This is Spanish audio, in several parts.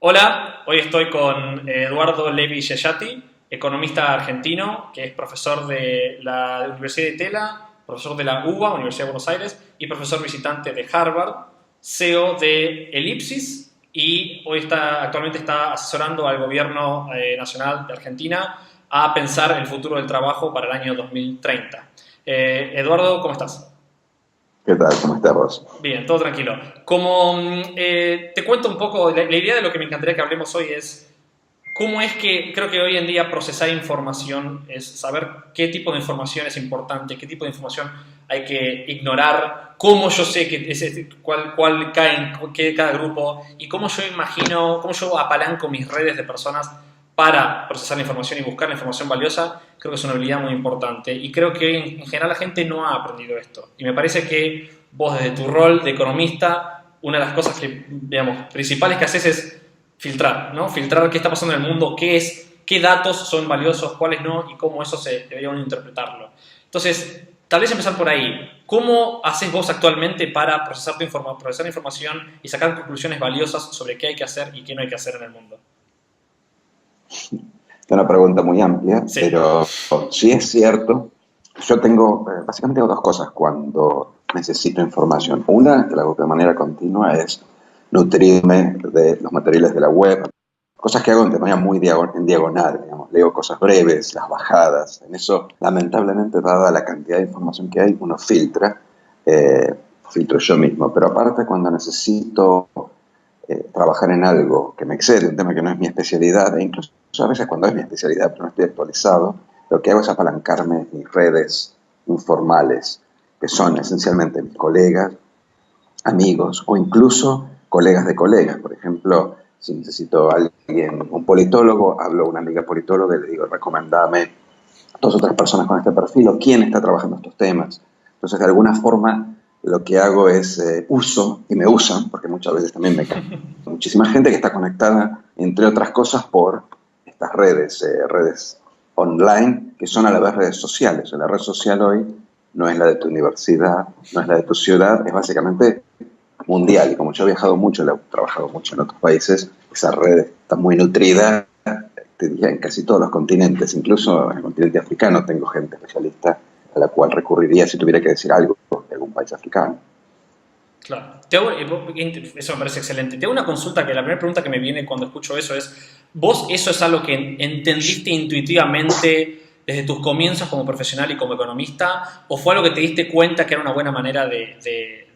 Hola, hoy estoy con Eduardo Levi Yeyati, economista argentino, que es profesor de la Universidad de Tela, profesor de la UBA, Universidad de Buenos Aires, y profesor visitante de Harvard, CEO de Elipsis, y actualmente está asesorando al gobierno nacional de Argentina a pensar el futuro del trabajo para el año 2030. Eduardo, ¿cómo estás? ¿Qué tal? ¿Cómo estás vos? Bien, todo tranquilo. Como te cuento un poco, la idea de lo que me encantaría que hablemos hoy es cómo es que creo que hoy en día procesar información es saber qué tipo de información es importante, qué tipo de información hay que ignorar, cómo yo sé cuál cae en cada grupo y cómo yo imagino, cómo yo apalanco mis redes de personas para procesar la información y buscar la información valiosa. Creo que es una habilidad muy importante y creo que en general la gente no ha aprendido esto. Y me parece que vos desde tu rol de economista, una de las cosas que, digamos, principales que haces es filtrar, ¿no? Filtrar qué está pasando en el mundo, qué datos son valiosos, cuáles no y cómo eso se debería uno interpretarlo. Entonces, tal vez empezar por ahí. ¿Cómo haces vos actualmente para procesar información y sacar conclusiones valiosas sobre qué hay que hacer y qué no hay que hacer en el mundo? Es una pregunta muy amplia, Sí, pero sí es cierto. Yo tengo, básicamente tengo dos cosas cuando necesito información. Una, que la hago de manera continua, es nutrirme de los materiales de la web, cosas que hago de manera muy en diagonal, digamos. Leo cosas breves, las bajadas. En eso, lamentablemente, dada la cantidad de información que hay, uno eh, filtro yo mismo. Pero aparte, cuando necesito trabajar en algo que me excede, un tema que no es mi especialidad, e incluso a veces cuando es mi especialidad, pero no estoy actualizado, lo que hago es apalancarme en redes informales, que son esencialmente mis colegas, amigos o incluso colegas de colegas. Por ejemplo, si necesito a alguien, un politólogo, hablo a una amiga politóloga y le digo, recomendame dos otras personas con este perfil o quién está trabajando estos temas. Entonces, de alguna forma, lo que hago es uso y me usan, porque muchas veces también me cae muchísima gente que está conectada, entre otras cosas, por estas redes online, que son a la vez redes sociales. La red social hoy no es la de tu universidad, no es la de tu ciudad, es básicamente mundial. Y como yo he viajado mucho, he trabajado mucho en otros países, esa red está muy nutrida, te diría, en casi todos los continentes. Incluso en el continente africano tengo gente especialista a la cual recurriría si tuviera que decir algo de algún país africano. claro. Eso me parece excelente. Te hago una consulta que la primera pregunta que me viene cuando escucho eso es, ¿vos eso es algo que entendiste intuitivamente desde tus comienzos como profesional y como economista? ¿O fue algo que te diste cuenta que era una buena manera de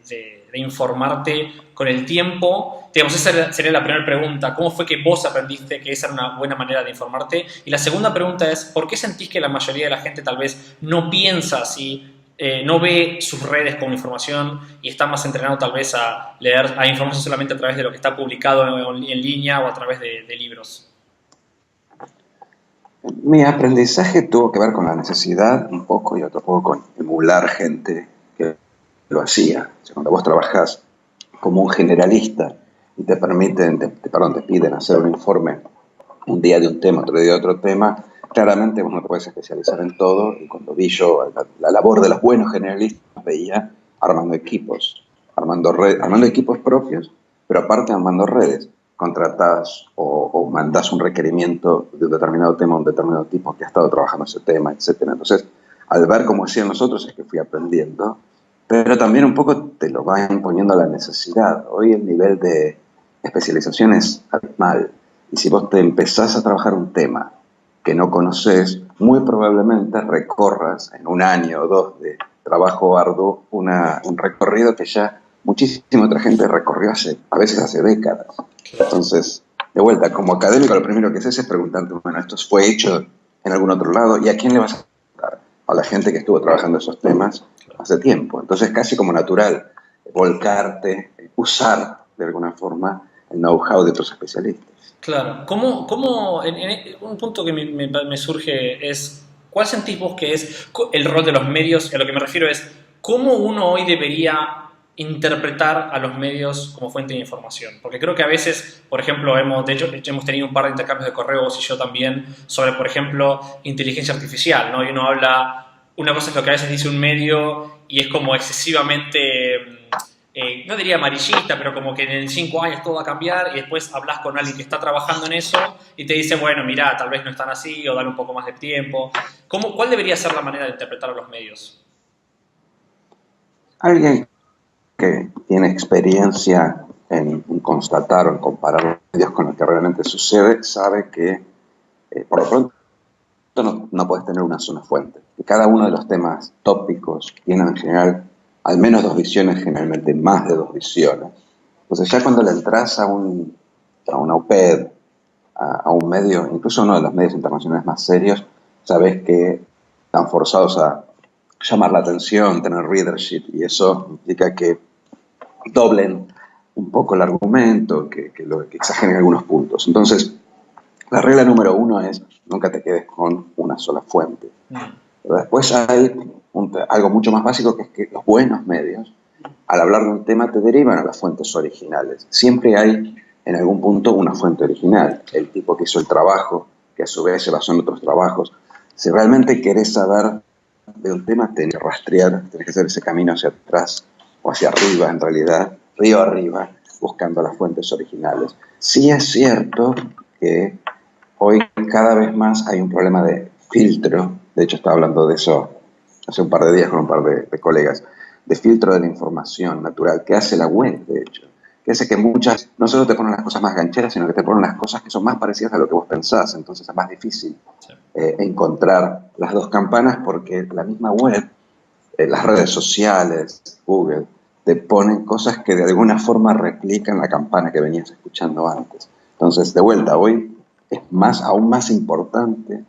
informarte con el tiempo? Digamos, esa sería la primera pregunta. ¿Cómo fue que vos aprendiste que esa era una buena manera de informarte? Y la segunda pregunta es, ¿por qué sentís que la mayoría de la gente tal vez no piensa así? No ve sus redes como información y está más entrenado tal vez a leer, a informarse solamente a través de lo que está publicado en línea o a través de libros. Mi aprendizaje tuvo que ver con la necesidad un poco y otro poco con emular gente que lo hacía. O sea, cuando vos trabajás como un generalista y te piden hacer un informe un día de un tema, otro día de otro tema, claramente vos no te puedes especializar en todo. Y cuando vi yo la labor de los buenos generalistas, veía armando equipos, armando equipos propios, pero aparte armando redes. Contratás o mandás un requerimiento de un determinado tema a un determinado tipo que ha estado trabajando ese tema, etcétera. Entonces, al ver cómo hacían nosotros es que fui aprendiendo, pero también un poco te lo va imponiendo la necesidad. Hoy el nivel de especialización es abismal. Y si vos te empezás a trabajar un tema que no conoces, muy probablemente recorras en un año o dos de trabajo arduo un recorrido que ya muchísima otra gente recorrió a veces hace décadas. Entonces, de vuelta, como académico, lo primero que haces es preguntarte, bueno, ¿esto fue hecho en algún otro lado? ¿Y a quién le vas a preguntar? A la gente que estuvo trabajando esos temas hace tiempo. Entonces, casi como natural, volcarte, usar de alguna forma el know-how de otros especialistas. Claro. Un punto que me surge es, ¿cuál sentís vos que es el rol de los medios? A lo que me refiero es, ¿cómo uno hoy debería interpretar a los medios como fuente de información? Porque creo que a veces, por ejemplo, de hecho, hemos tenido un par de intercambios de correos y yo también, sobre, por ejemplo, inteligencia artificial, ¿no? Y uno habla, una cosa es lo que a veces dice un medio y es como excesivamente no diría amarillista, pero como que en 5 años todo va a cambiar y después hablas con alguien que está trabajando en eso y te dice, bueno, mirá, tal vez no están así o dale un poco más de tiempo. ¿Cuál debería ser la manera de interpretar a los medios? Alguien que tiene experiencia en constatar o en comparar los medios con lo que realmente sucede, sabe que por lo pronto no puedes tener una sola fuente. Que cada uno de los temas tópicos tiene en general al menos dos visiones, generalmente más de dos visiones. Entonces ya cuando le entras a una UPED, a un medio, incluso uno de los medios internacionales más serios, sabes que están forzados a llamar la atención, tener readership, y eso implica que doblen un poco el argumento, que exageren algunos puntos. Entonces, la regla número 1 es nunca te quedes con una sola fuente. Pero después hay algo mucho más básico, que es que los buenos medios, al hablar de un tema, te derivan a las fuentes originales. Siempre hay, en algún punto, una fuente original. El tipo que hizo el trabajo, que a su vez se basó en otros trabajos. Si realmente querés saber de un tema, tenés que rastrear, tenés que hacer ese camino hacia atrás, o hacia arriba, en realidad, río arriba, buscando las fuentes originales. Sí es cierto que hoy cada vez más hay un problema de filtro. De hecho, estaba hablando de eso hace un par de días con un par de colegas, de filtro de la información natural que hace la web, de hecho, que hace que muchas, no solo te ponen las cosas más gancheras, sino que te ponen las cosas que son más parecidas a lo que vos pensás. Entonces es más difícil encontrar las dos campanas, porque la misma web, las redes sociales, Google, te ponen cosas que de alguna forma replican la campana que venías escuchando antes. Entonces, de vuelta, hoy es aún más importante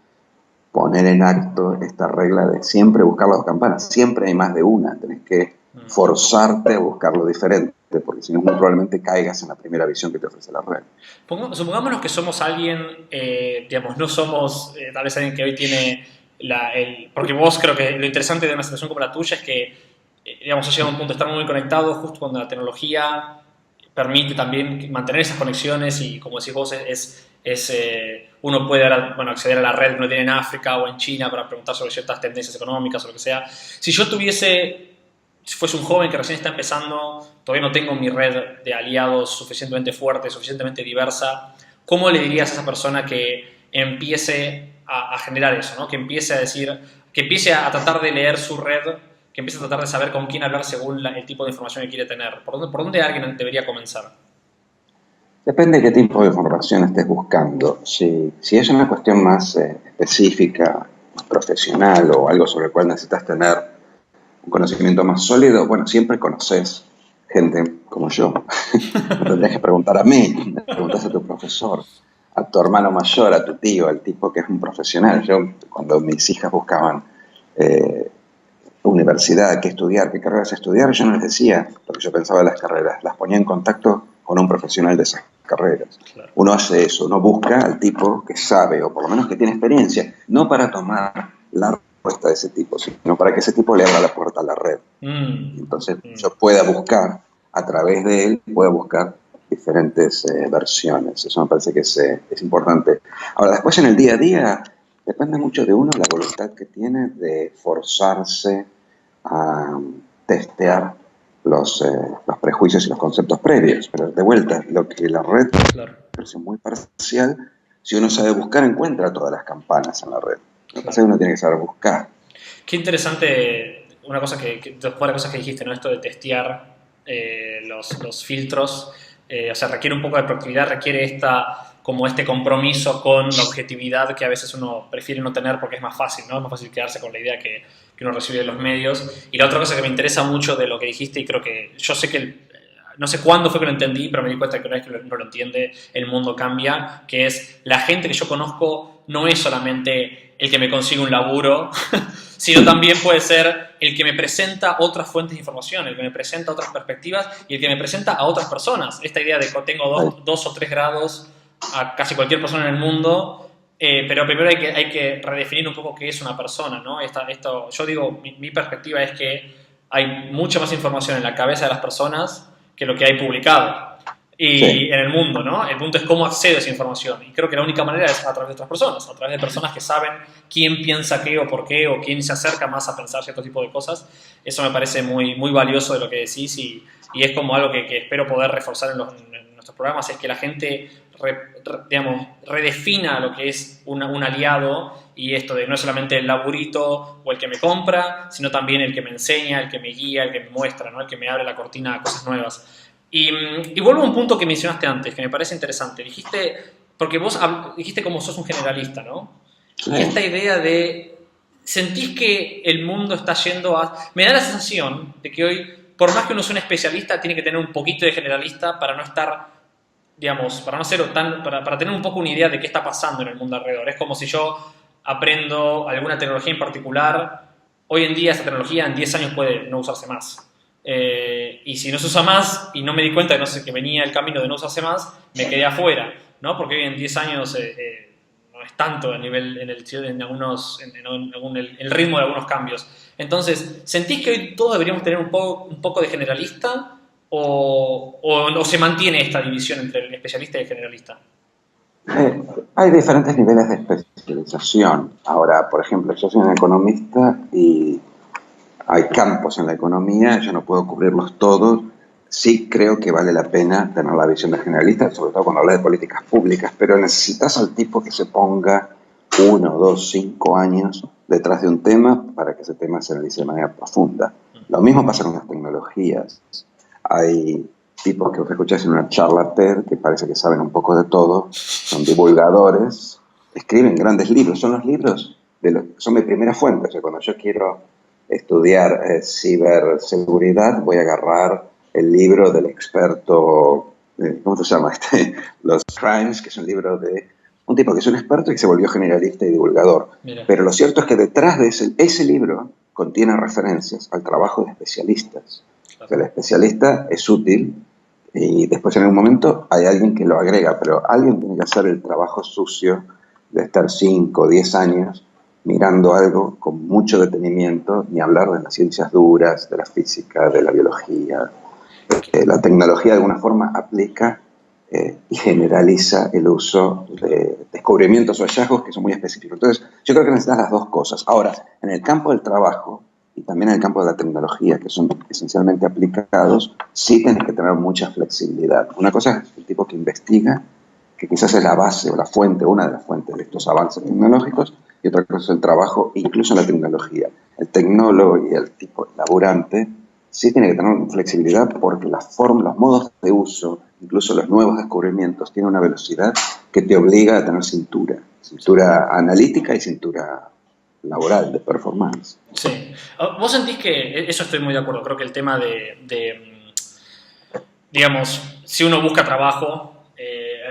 poner en acto esta regla de siempre buscar las dos campanas. Siempre hay más de una. Tenés que forzarte a buscar lo diferente, porque si no, muy probablemente caigas en la primera visión que te ofrece la red. Supongámonos que somos alguien, digamos, no somos tal vez alguien que hoy tiene porque vos creo que lo interesante de una situación como la tuya es que, digamos, ha llegado a un punto de estar muy conectado justo cuando la tecnología permite también mantener esas conexiones y, como decís vos, uno puede ahora, bueno, acceder a la red que uno tiene en África o en China para preguntar sobre ciertas tendencias económicas o lo que sea. Si fuese un joven que recién está empezando, todavía no tengo mi red de aliados suficientemente fuerte, suficientemente diversa, ¿cómo le dirías a esa persona que empiece a generar eso, ¿no? Que empiece a decir, que empiece a tratar de leer su red, que empiece a tratar de saber con quién hablar según el tipo de información que quiere tener? ¿Por dónde alguien debería comenzar? Depende de qué tipo de información estés buscando. Si es una cuestión más específica, más profesional, o algo sobre el cual necesitas tener un conocimiento más sólido, bueno, siempre conoces gente como yo. No tendrías que preguntar a mí, le preguntas a tu profesor, a tu hermano mayor, a tu tío, al tipo que es un profesional. Yo, cuando mis hijas buscaban universidad, qué estudiar, qué carreras estudiar, yo no les decía lo que yo pensaba de las carreras, las ponía en contacto con un profesional de esas carreras. Claro. Uno hace eso, uno busca al tipo que sabe, o por lo menos que tiene experiencia, no para tomar la respuesta de ese tipo, sino para que ese tipo le abra la puerta a la red. Entonces yo pueda buscar, a través de él, pueda buscar diferentes versiones. Eso me parece que es importante. Ahora, después en el día a día, depende mucho de uno la voluntad que tiene de forzarse a testear los prejuicios y los conceptos previos. Pero de vuelta, lo que la red Claro. es muy parcial. Si uno sabe buscar, encuentra todas las campanas en la red. Lo que pasa es que uno tiene que saber buscar. Qué interesante, una cosa varias cosas que dijiste, ¿no? Esto de testear los filtros, o sea, requiere un poco de proactividad, requiere como este compromiso con la objetividad que a veces uno prefiere no tener porque es más fácil, ¿no? Es más fácil quedarse con la idea que uno recibe de los medios. Y la otra cosa que me interesa mucho de lo que dijiste, y creo que yo sé que no sé cuándo fue que lo entendí, pero me di cuenta que una vez que uno lo entiende, el mundo cambia, que es la gente que yo conozco no es solamente el que me consigue un laburo, sino también puede ser el que me presenta otras fuentes de información, el que me presenta otras perspectivas y el que me presenta a otras personas. Esta idea de que tengo dos o tres grados a casi cualquier persona en el mundo, pero primero hay que redefinir un poco qué es una persona, ¿no? Yo digo, mi perspectiva es que hay mucha más información en la cabeza de las personas que lo que hay publicado. y en el mundo, ¿no? El punto es cómo accedo a esa información. Y creo que la única manera es a través de otras personas, a través de personas que saben quién piensa qué o por qué, o quién se acerca más a pensar cierto tipo de cosas. Eso me parece muy, muy valioso de lo que decís y es como algo que espero poder reforzar en nuestros programas, es que la gente, digamos, redefina lo que es un aliado y esto de no es solamente el laburito o el que me compra, sino también el que me enseña, el que me guía, el que me muestra, ¿no? El que me abre la cortina a cosas nuevas. Y vuelvo a un punto que mencionaste antes, que me parece interesante. Dijiste, porque vos dijiste como sos un generalista, ¿no? Sí. Y esta idea de, ¿sentís que el mundo está yendo a...? Me da la sensación de que hoy, por más que uno sea un especialista, tiene que tener un poquito de generalista para no estar, digamos, para no ser tan, para tener un poco una idea de qué está pasando en el mundo alrededor. Es como si yo aprendo alguna tecnología en particular, hoy en día esa tecnología en 10 años puede no usarse más. Y si no se usa más y no me di cuenta de no sé, que venía el camino de no usarse más, me quedé afuera, ¿no? Porque hoy en 10 años no es tanto a nivel en algunos, el ritmo de algunos cambios. Entonces, ¿sentís que hoy todos deberíamos tener un poco de generalista o se mantiene esta división entre el especialista y el generalista? Hay diferentes niveles de especialización. Ahora, por ejemplo, yo soy un economista y hay campos en la economía, yo no puedo cubrirlos todos. Sí creo que vale la pena tener la visión de generalista, sobre todo cuando habla de políticas públicas, pero necesitas al tipo que se ponga 1, 2, 5 años detrás de un tema para que ese tema se analice de manera profunda. Lo mismo pasa con las tecnologías. Hay tipos que vos escuchás en una charla TED que parece que saben un poco de todo, son divulgadores, escriben grandes libros, son los libros, son mi primera fuente. O sea, cuando yo quiero estudiar ciberseguridad, voy a agarrar el libro del experto, ¿cómo se llama? Los Crimes, que es un libro de un tipo que es un experto y que se volvió generalista y divulgador. Mira. Pero lo cierto es que detrás de ese libro contiene referencias al trabajo de especialistas. Claro. O sea, el especialista es útil y después en algún momento hay alguien que lo agrega, pero alguien tiene que hacer el trabajo sucio de estar 5 o 10 años mirando algo con mucho detenimiento, ni hablar de las ciencias duras, de la física, de la biología. La tecnología de alguna forma aplica y generaliza el uso de descubrimientos o hallazgos que son muy específicos. Entonces, yo creo que necesitas las dos cosas. Ahora, en el campo del trabajo y también en el campo de la tecnología, que son esencialmente aplicados, sí tienes que tener mucha flexibilidad. Una cosa es el tipo que investiga, que quizás es la base o la fuente, una de las fuentes de estos avances tecnológicos, y otra cosa es el trabajo, incluso en la tecnología. El tecnólogo y el tipo laburante sí tiene que tener flexibilidad porque las formas, los modos de uso, incluso los nuevos descubrimientos, tienen una velocidad que te obliga a tener cintura analítica y cintura laboral, de performance. Sí. ¿Vos sentís que, eso estoy muy de acuerdo, creo que el tema digamos, si uno busca trabajo,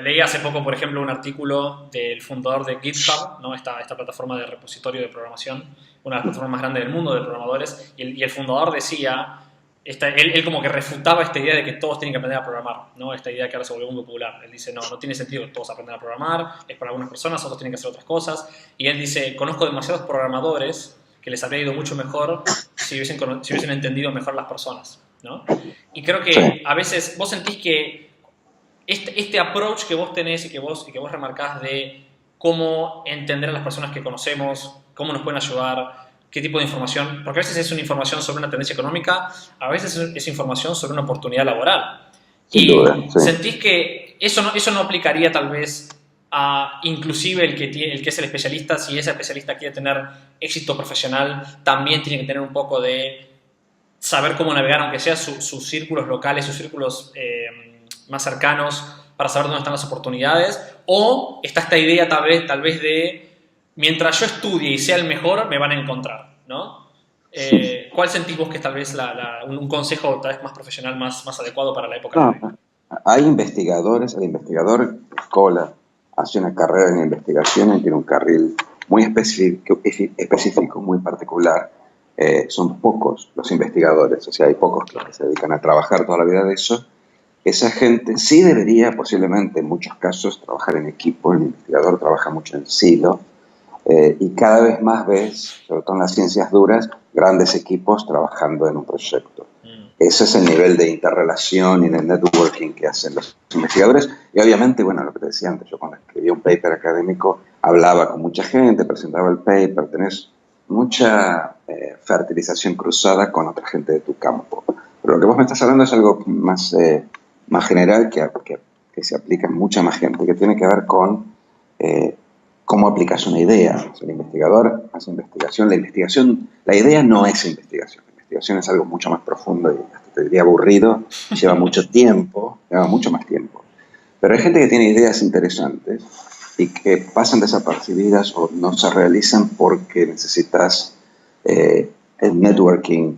leí hace poco, por ejemplo, un artículo del fundador de GitHub, ¿no? esta plataforma de repositorio de programación, una de las plataformas más grandes del mundo de programadores, y el fundador decía, él como que refutaba esta idea de que todos tienen que aprender a programar, ¿no? Esta idea que ahora se volvió muy popular. Él dice, no tiene sentido que todos aprendan a programar, es para algunas personas, otros tienen que hacer otras cosas. Y él dice, conozco demasiados programadores que les habría ido mucho mejor si hubiesen entendido mejor las personas, ¿no? Y creo que a veces vos sentís que este approach que vos tenés y que vos remarcás de cómo entender a las personas que conocemos, cómo nos pueden ayudar, qué tipo de información, porque a veces es una información sobre una tendencia económica, a veces es información sobre una oportunidad laboral. Sin duda, sí. ¿Sentís que eso no aplicaría tal vez a inclusive el que es el especialista, si ese especialista quiere tener éxito profesional, también tiene que tener un poco de saber cómo navegar, aunque sea sus círculos locales, sus círculos más cercanos, para saber dónde están las oportunidades? ¿O está esta idea tal vez de mientras yo estudie y sea el mejor, me van a encontrar, ¿no? ¿Cuál sentís vos que es tal vez un consejo tal vez más profesional, más adecuado para la época? No, hay investigadores, el investigador escola hace una carrera en investigación y tiene un carril muy específico, muy particular. Son pocos los investigadores, o sea, hay pocos que se dedican a trabajar toda la vida de eso. Esa gente sí debería posiblemente en muchos casos trabajar en equipo. El investigador trabaja mucho en silo y cada vez más ves, sobre todo en las ciencias duras, grandes equipos trabajando en un proyecto. ese es el nivel de interrelación y de networking que hacen los investigadores. Y obviamente, bueno, lo que te decía antes, yo cuando escribía un paper académico hablaba con mucha gente, presentaba el paper, tenés mucha fertilización cruzada con otra gente de tu campo. Pero lo que vos me estás hablando es algo más general que se aplica a mucha más gente, que tiene que ver con cómo aplicas una idea. O sea, el investigador hace investigación, la idea no es investigación. La investigación es algo mucho más profundo y hasta te diría aburrido, lleva mucho tiempo, lleva mucho más tiempo. Pero hay gente que tiene ideas interesantes y que pasan desapercibidas o no se realizan porque necesitas el networking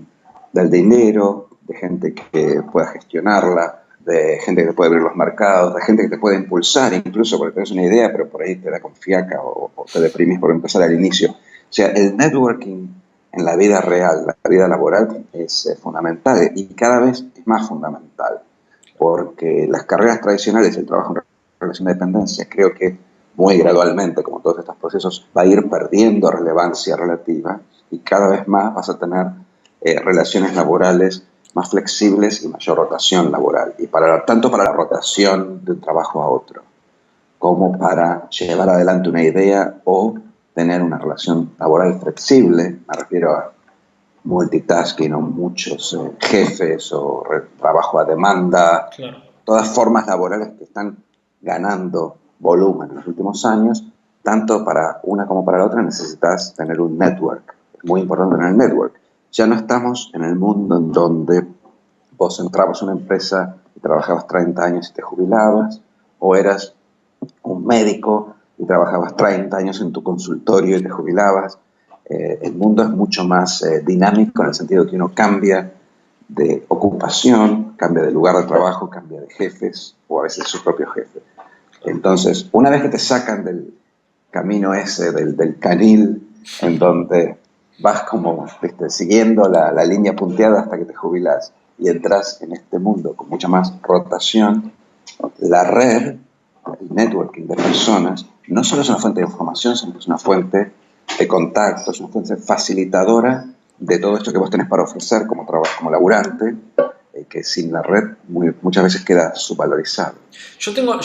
del dinero, de gente que pueda gestionarla, de gente que te puede abrir los mercados, de gente que te puede impulsar, incluso porque tienes una idea, pero por ahí te da con fiaca o te deprimís por empezar al inicio. O sea, el networking en la vida real, la vida laboral, es fundamental y cada vez es más fundamental, porque las carreras tradicionales, el trabajo en relación de dependencia, creo que muy gradualmente, como todos estos procesos, va a ir perdiendo relevancia relativa y cada vez más vas a tener relaciones laborales más flexibles y mayor rotación laboral. Y tanto para la rotación de un trabajo a otro, como para llevar adelante una idea o tener una relación laboral flexible, me refiero a multitasking o muchos jefes o trabajo a demanda, Claro. todas formas laborales que están ganando volumen en los últimos años, tanto para una como para la otra necesitas tener un network. Es muy importante tener el network. Ya no estamos en el mundo en donde vos entrabas a una empresa y trabajabas 30 años y te jubilabas, o eras un médico y trabajabas 30 años en tu consultorio y te jubilabas. El mundo es mucho más dinámico en el sentido que uno cambia de ocupación, cambia de lugar de trabajo, cambia de jefes o a veces su propio jefe. Entonces, una vez que te sacan del camino ese, del canil, en donde vas como siguiendo la línea punteada hasta que te jubilas y entras en este mundo con mucha más rotación, la red, el networking de personas, no solo es una fuente de información, sino que es una fuente de contactos, una fuente facilitadora de todo esto que vos tenés para ofrecer como trabajo, como laburante, que sin la red muchas veces queda subvalorizado. Yo tengo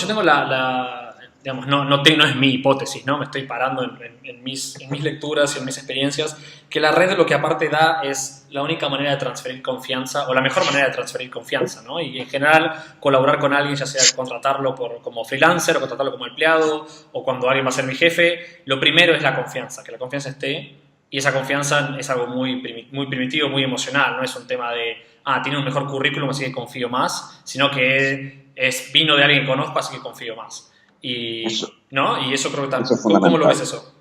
digamos, no es mi hipótesis, ¿no? Me estoy parando en mis lecturas y en mis experiencias, que la red lo que aparte da es la única manera de transferir confianza, o la mejor manera de transferir confianza, ¿no? Y en general, colaborar con alguien, ya sea contratarlo como freelancer, o contratarlo como empleado, o cuando alguien va a ser mi jefe, lo primero es la confianza, que la confianza esté, y esa confianza es algo muy primitivo, muy emocional, no es un tema de, tiene un mejor currículum, así que confío más, sino que vino de alguien que conozco, así que confío más. Eso, ¿No? Y eso creo que eso es ¿Cómo lo ves fundamental. eso?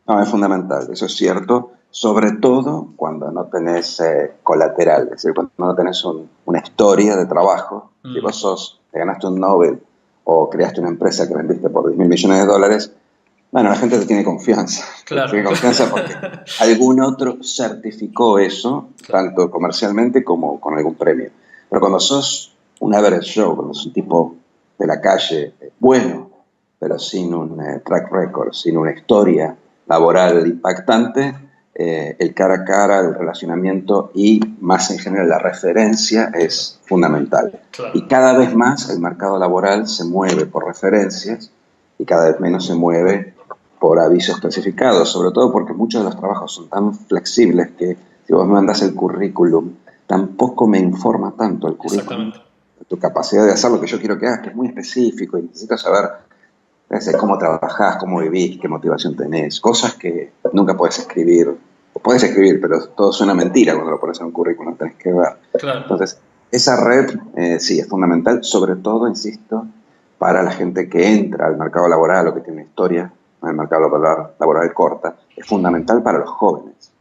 No, es fundamental, eso es cierto, sobre todo cuando no tenés colateral, es decir, cuando no tenés una historia de trabajo. Si vos te ganaste un Nobel o creaste una empresa que vendiste por 10 mil millones de dólares, bueno, la gente te tiene confianza. Te Claro. tiene confianza porque algún otro certificó eso, Claro. tanto comercialmente como con algún premio. Pero cuando sos un average Joe, cuando sos un tipo de la calle, bueno, pero sin un track record, sin una historia laboral impactante, el cara a cara, el relacionamiento y más en general la referencia es fundamental. Claro. Y cada vez más el mercado laboral se mueve por referencias y cada vez menos se mueve por avisos clasificados, sobre todo porque muchos de los trabajos son tan flexibles que si vos me mandas el currículum, tampoco me informa tanto el currículum Exactamente. de tu capacidad de hacer lo que yo quiero que hagas, que es muy específico y necesito saber cómo trabajás, cómo vivís, qué motivación tenés, cosas que nunca puedes escribir, o puedes escribir, pero todo suena mentira cuando lo pones en un currículum, tenés que ver. Claro. Entonces, esa red sí es fundamental, sobre todo, insisto, para la gente que entra al mercado laboral o que tiene una historia en el mercado laboral corta, es fundamental para los jóvenes.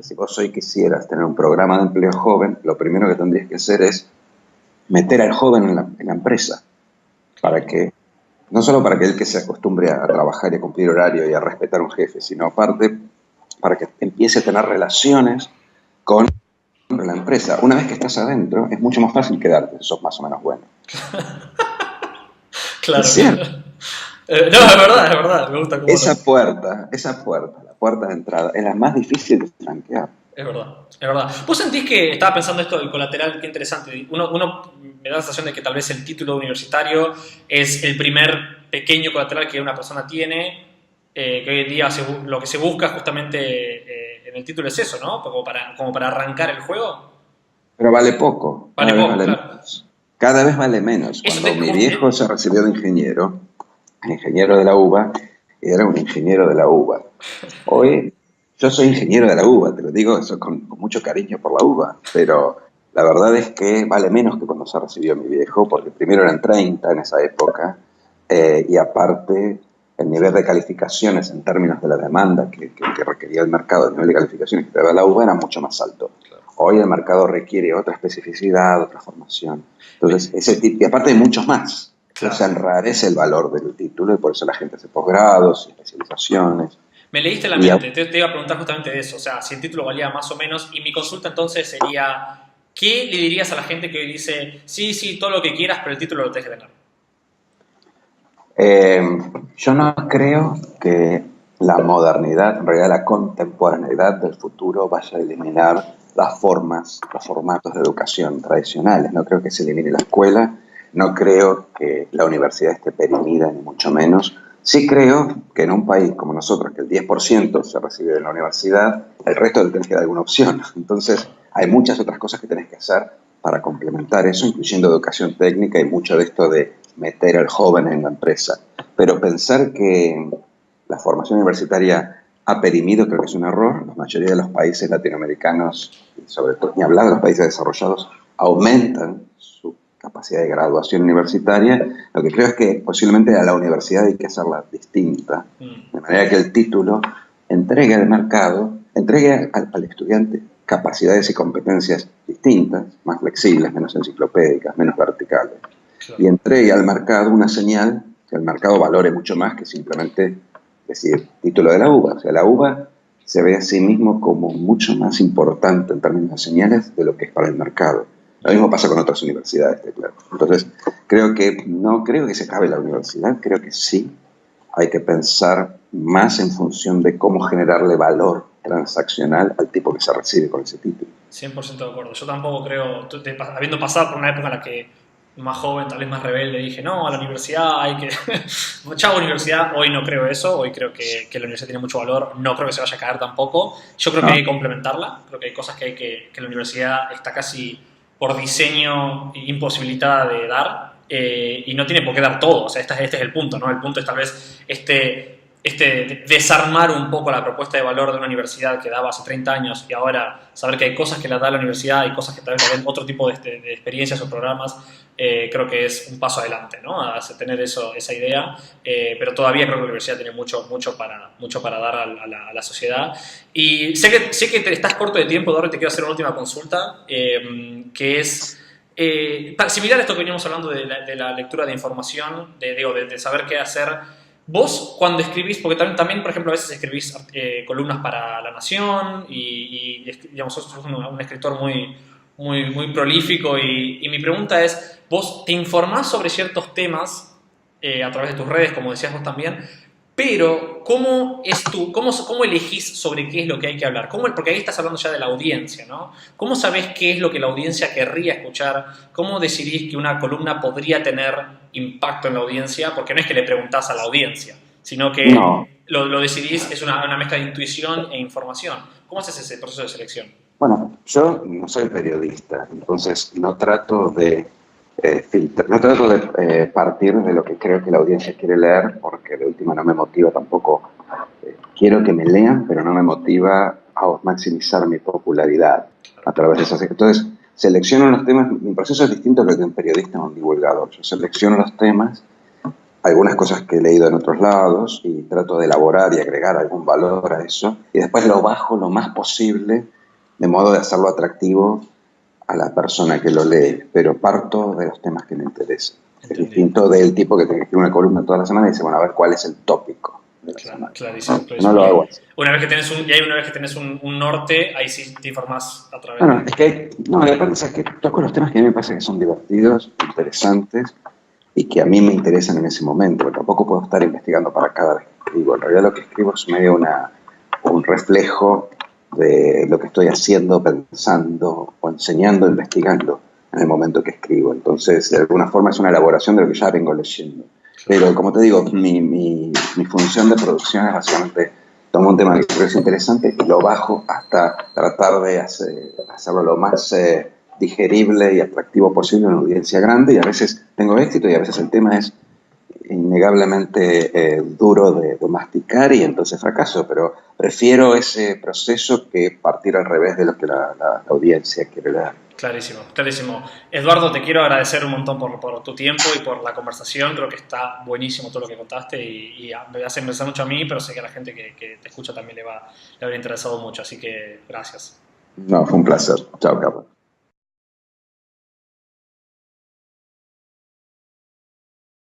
Si vos hoy quisieras tener un programa de empleo joven, lo primero que tendrías que hacer es meter al joven en la empresa, para que no solo para que él que se acostumbre a trabajar y a cumplir horario y a respetar a un jefe, sino aparte para que empiece a tener relaciones con la empresa. Una vez que estás adentro, es mucho más fácil quedarte, si sos más o menos bueno. Claro, Es cierto. claro. No, es verdad, me gusta cómo Esa puerta, la puerta de entrada, es la más difícil de franquear. Es verdad, es verdad. ¿Vos sentís que, estaba pensando esto del colateral, qué interesante, uno me da la sensación de que tal vez el título universitario es el primer pequeño colateral que una persona tiene, que hoy en día lo que se busca justamente en el título es eso, ¿no? Como para arrancar el juego. Pero vale poco, Vale cada vez poco, vale claro. menos. Cada vez vale menos. Eso Cuando mi viejo se eh, recibió de ingeniero de la UBA, era un ingeniero de la UBA. Hoy yo soy ingeniero de la UBA, te lo digo eso con mucho cariño por la UBA, pero la verdad es que vale menos que cuando se recibió mi viejo, porque primero eran 30 en esa época, y aparte el nivel de calificaciones en términos de la demanda que requería el mercado, el nivel de calificaciones que te daba la UBA era mucho más alto. Hoy el mercado requiere otra especificidad, otra formación. Entonces, ese tipo, y aparte hay muchos más. Entonces se claro. enrarece el valor del título y por eso la gente hace posgrados y especializaciones. Me leíste la Y mente, te iba a preguntar justamente de eso, o sea, si el título valía más o menos, y mi consulta entonces sería, ¿qué le dirías a la gente que hoy dice, sí, sí, todo lo que quieras, pero el título lo tenés que tener? Eh, yo no creo que la modernidad, en realidad la contemporaneidad del futuro vaya a eliminar las formas, los formatos de educación tradicionales. No creo que se elimine la escuela, no creo que la universidad esté perimida, ni mucho menos. Sí creo que en un país como nosotros, que el 10% se recibe de la universidad, el resto le tenés que dar alguna opción. Entonces, hay muchas otras cosas que tenés que hacer para complementar eso, incluyendo educación técnica y mucho de esto de meter al joven en la empresa. Pero pensar que la formación universitaria ha perimido creo que es un error. La mayoría de los países latinoamericanos, y sobre todo, ni hablar de los países desarrollados, aumentan su capacidad de graduación universitaria. Lo que creo es que posiblemente a la universidad hay que hacerla distinta, Mm, de manera que el título entregue al mercado, entregue al estudiante capacidades y competencias distintas, más flexibles, menos enciclopédicas, menos verticales, y claro. entregue al mercado una señal que el mercado valore mucho más que simplemente decir título de la UBA. O sea, la UBA se ve a sí mismo como mucho más importante en términos de señales de lo que es para el mercado. Lo mismo pasa con otras universidades, claro. Entonces, no creo que se acabe la universidad, creo que sí hay que pensar más en función de cómo generarle valor transaccional al tipo que se recibe con ese título. 100% de acuerdo. Yo tampoco creo, habiendo pasado por una época en la que más joven, tal vez más rebelde, dije, no, a la universidad hay que... Chao universidad, hoy no creo eso, hoy creo que la universidad tiene mucho valor, no creo que se vaya a caer tampoco. Yo creo que hay ¿No? que complementarla, creo que hay cosas que la universidad está casi por diseño imposibilitada de dar, y no tiene por qué dar todo, o sea, este es el punto, ¿no? El punto es tal vez desarmar un poco la propuesta de valor de una universidad que daba hace 30 años y ahora saber que hay cosas que la da la universidad y cosas que tal vez le den otro tipo de experiencias o programas, creo que es un paso adelante, ¿no? A tener esa idea, pero todavía creo que la universidad tiene mucho para dar a la sociedad. Y sé que te estás corto de tiempo, Dorri, te quiero hacer una última consulta, que es... similar a esto que veníamos hablando de la lectura de información, de saber qué hacer. Vos, cuando escribís, porque también, por ejemplo, a veces escribís columnas para La Nación digamos, sos un escritor muy prolífico y mi pregunta es, vos te informás sobre ciertos temas a través de tus redes, como decías vos también, pero ¿cómo elegís sobre qué es lo que hay que hablar? Porque ahí estás hablando ya de la audiencia, ¿no? ¿Cómo sabés qué es lo que la audiencia querría escuchar? ¿Cómo decidís que una columna podría tener impacto en la audiencia? Porque no es que le preguntás a la audiencia, sino No. que lo decidís, es una mezcla de intuición e información. ¿Cómo haces ese proceso de selección? Bueno, yo no soy periodista, entonces no trato de no trato de partir de lo que creo que la audiencia quiere leer, porque de última no me motiva tampoco. Quiero que me lean, pero no me motiva a maximizar mi popularidad a través de esas. Entonces, selecciono los temas. Mi proceso es distinto que el de un periodista o un divulgador. Yo selecciono los temas, algunas cosas que he leído en otros lados, y trato de elaborar y agregar algún valor a eso, y después lo bajo lo más posible, de modo de hacerlo atractivo a la persona que lo lee, pero parto de los temas que me interesan. Es Entendido. distinto del tipo que tiene que escribir una columna toda la semana y dice, bueno, a ver cuál es el tópico de la semana. Clarísimo, No clarísimo. lo hago así. Una vez que tenés un norte, ahí sí te informás a través Bueno, de... es que no, la verdad es que toco los temas que a mí me parece que son divertidos, interesantes y que a mí me interesan en ese momento. Tampoco puedo estar investigando para cada vez que escribo. En realidad lo que escribo es medio un reflejo de lo que estoy haciendo, pensando o enseñando, investigando en el momento que escribo. Entonces, de alguna forma es una elaboración de lo que ya vengo leyendo. Pero, como te digo, mi función de producción es básicamente tomo un tema que creo que es interesante y lo bajo hasta tratar de hacerlo lo más digerible y atractivo posible en una audiencia grande, y a veces tengo éxito y a veces el tema es innegablemente duro de masticar y entonces fracaso, pero prefiero ese proceso que partir al revés de lo que la audiencia quiere leer. Clarísimo, clarísimo. Eduardo, te quiero agradecer un montón por tu tiempo y por la conversación. Creo que está buenísimo todo lo que contaste y me hace pensar mucho a mí, pero sé que a la gente que te escucha también le habrá interesado mucho. Así que gracias. No, fue un placer. Chao, Carlos.